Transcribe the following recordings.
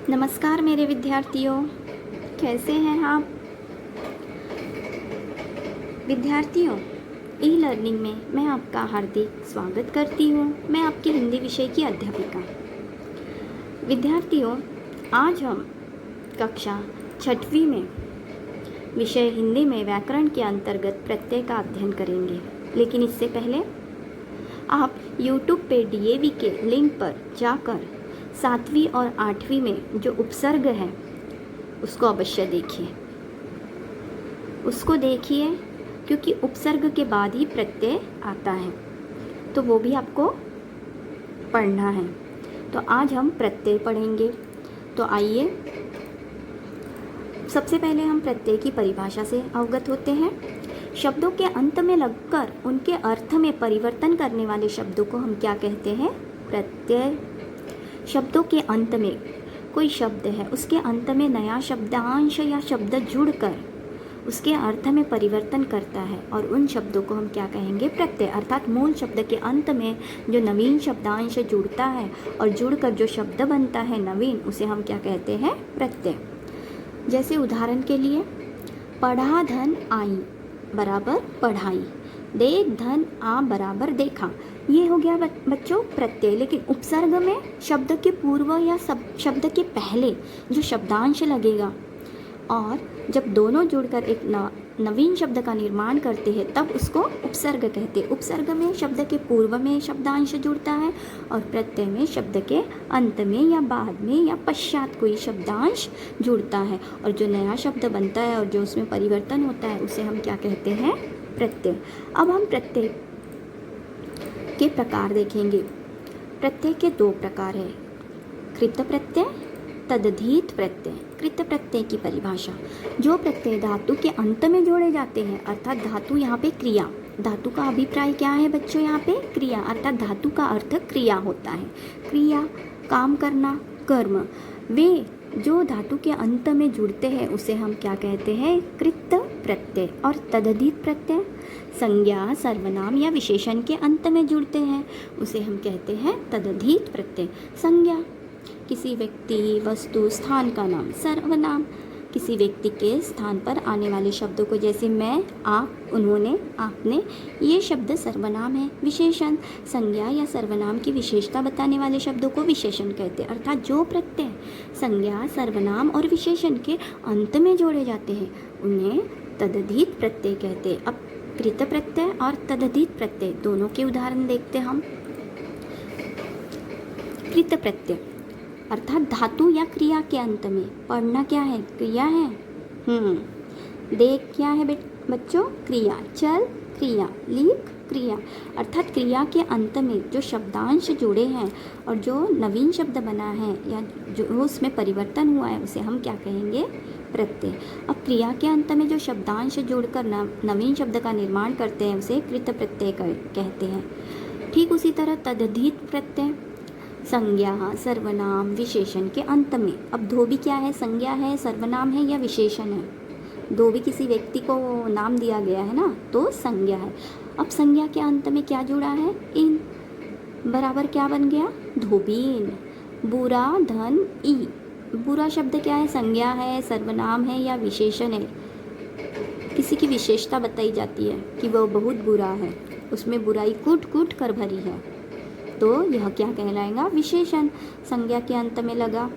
नमस्कार मेरे विद्यार्थियों, कैसे हैं आप? विद्यार्थियों, ई लर्निंग में मैं आपका हार्दिक स्वागत करती हूँ। मैं आपकी हिंदी विषय की अध्यापिका। विद्यार्थियों, आज हम कक्षा 6वीं में विषय हिंदी में व्याकरण के अंतर्गत प्रत्यय का अध्ययन करेंगे। लेकिन इससे पहले आप YouTube पे DAV के लिंक पर जाकर 7वीं और 8वीं में जो उपसर्ग है उसको अवश्य देखिए। उसको देखिए क्योंकि उपसर्ग के बाद ही प्रत्यय आता है, तो वो भी आपको पढ़ना है। तो आज हम प्रत्यय पढ़ेंगे। तो आइए सबसे पहले हम प्रत्यय की परिभाषा से अवगत होते हैं। शब्दों के अंत में लगकर उनके अर्थ में परिवर्तन करने वाले शब्दों को हम क्या कहते हैं? प्रत्यय। शब्दों के अंत में कोई शब्द है, उसके अंत में नया शब्दांश या शब्द जुड़कर उसके अर्थ में परिवर्तन करता है और उन शब्दों को हम क्या कहेंगे? प्रत्यय। अर्थात मूल शब्द के अंत में जो नवीन शब्दांश जुड़ता है और जुड़कर जो शब्द बनता है नवीन, उसे हम क्या कहते हैं? प्रत्यय। जैसे उदाहरण के लिए, पढ़ा धन आई बराबर पढ़ाई, देख धन आ बराबर देखा। ये हो गया बच्चों प्रत्यय। लेकिन उपसर्ग में शब्द के पूर्व या शब्द के पहले जो शब्दांश लगेगा और जब दोनों जुड़कर एक नवीन शब्द का निर्माण करते हैं तब उसको उपसर्ग कहते हैं। उपसर्ग में शब्द के पूर्व में शब्दांश जुड़ता है और प्रत्यय में शब्द के अंत में या बाद में या पश्चात कोई शब्दांश जुड़ता है और जो नया शब्द बनता है और जो उसमें परिवर्तन होता है उसे हम क्या कहते हैं? प्रत्यय। अब हम प्रत्यय के प्रकार देखेंगे। प्रत्यय के 2 प्रकार है, कृत प्रत्यय, तदधीत प्रत्यय। कृत प्रत्यय की परिभाषा, जो प्रत्यय धातु के अंत में जोड़े जाते हैं, अर्थात धातु यहाँ पे क्रिया। धातु का अभिप्राय क्या है बच्चों? यहाँ पे क्रिया, अर्थात धातु का अर्थ क्रिया होता है। क्रिया, काम करना, कर्म। वे जो धातु के अंत में जुड़ते हैं उसे हम क्या कहते हैं? कृत प्रत्यय। और तदधीत प्रत्यय संज्ञा, सर्वनाम या विशेषण के अंत में जुड़ते हैं उसे हम कहते हैं तदधीत प्रत्यय। संज्ञा, किसी व्यक्ति, वस्तु, स्थान का नाम। सर्वनाम, किसी व्यक्ति के स्थान पर आने वाले शब्दों को, जैसे मैं, आप, उन्होंने, आपने, ये शब्द सर्वनाम है। विशेषण, संज्ञा या सर्वनाम की विशेषता बताने वाले शब्दों को विशेषण कहते हैं। अर्थात जो प्रत्यय संज्ञा, सर्वनाम और विशेषण के अंत में जोड़े जाते हैं उन्हें तदधीत प्रत्यय कहते हैं। अब कृत प्रत्यय और तदधीत प्रत्यय दोनों के उदाहरण देखते हम। कृत प्रत्यय अर्थात धातु या क्रिया के अंत में। पढ़ना क्या है? क्रिया है। देख क्या है बच्चों? क्रिया। चल क्रिया, लिख क्रिया। अर्थात क्रिया के अंत में जो शब्दांश जुड़े हैं और जो नवीन शब्द बना है या जो उसमें परिवर्तन हुआ है उसे हम क्या कहेंगे? प्रत्यय। अब क्रिया के अंत में जो शब्दांश जुड़कर नवीन शब्द का निर्माण करते हैं उसे कृत प्रत्यय कहते हैं। ठीक उसी तरह तदधीत प्रत्यय संज्ञा, सर्वनाम, विशेषण के अंत में। अब धोबी क्या है? संज्ञा है, सर्वनाम है या विशेषण है? धोबी किसी व्यक्ति को नाम दिया गया है ना, तो संज्ञा है। अब संज्ञा के अंत में क्या जुड़ा है? इन बराबर क्या बन गया? धोबीन। बुरा धन ई। बुरा शब्द क्या है? संज्ञा है, सर्वनाम है या विशेषण है? किसी की विशेषता बताई जाती है कि वह बहुत बुरा है, उसमें बुराई कूट कूट कर भरी है, तो यह क्या कहलाएगा? विशेषण। संज्ञा के अंत में लगा,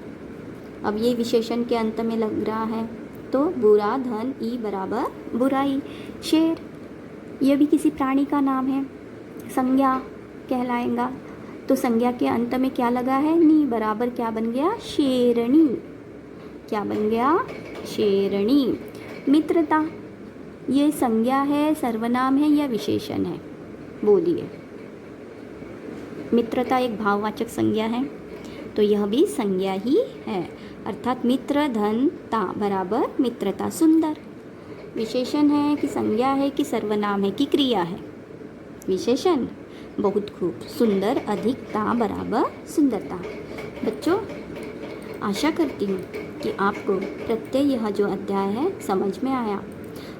अब ये विशेषण के अंत में लग रहा है, तो बुरा धन ई बराबर बुराई। शेर, यह भी किसी प्राणी का नाम है, संज्ञा कहलाएगा, तो संज्ञा के अंत में क्या लगा है? नी बराबर क्या बन गया? शेरणी। क्या बन गया? शेरणी। मित्रता, ये संज्ञा है, सर्वनाम है या विशेषण है? बोलिए। मित्रता एक भाववाचक संज्ञा है, तो यह भी संज्ञा ही है। अर्थात मित्र धन ता बराबर मित्रता। सुंदर, विशेषण है कि संज्ञा है कि सर्वनाम है कि क्रिया है? विशेषण। बहुत खूब। सुंदर अधिक ता बराबर सुंदरता। बच्चों, आशा करती हूँ कि आपको प्रत्यय यह जो अध्याय है समझ में आया।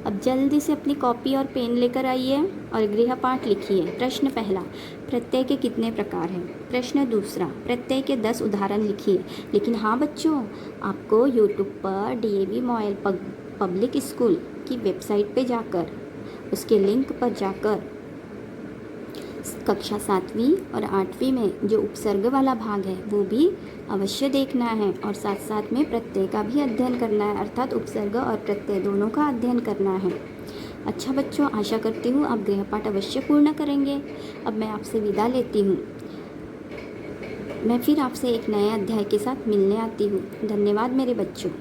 अब जल्दी से अपनी कॉपी और पेन लेकर आइए और गृहपाठ लिखिए। प्रश्न पहला, प्रत्यय के कितने प्रकार हैं? प्रश्न दूसरा, प्रत्यय के 10 उदाहरण लिखिए। लेकिन हाँ बच्चों, आपको यूट्यूब पर डीएवी मॉयल पब्लिक स्कूल की वेबसाइट पे जाकर, उसके लिंक पर जाकर कक्षा 7वीं और 8वीं में जो उपसर्ग वाला भाग है वो भी अवश्य देखना है, और साथ साथ में प्रत्यय का भी अध्ययन करना है, अर्थात उपसर्ग और प्रत्यय दोनों का अध्ययन करना है। अच्छा बच्चों, आशा करती हूँ आप गृहपाठ अवश्य पूर्ण करेंगे। अब मैं आपसे विदा लेती हूँ। मैं फिर आपसे एक नए अध्याय के साथ मिलने आती हूँ। धन्यवाद मेरे बच्चों।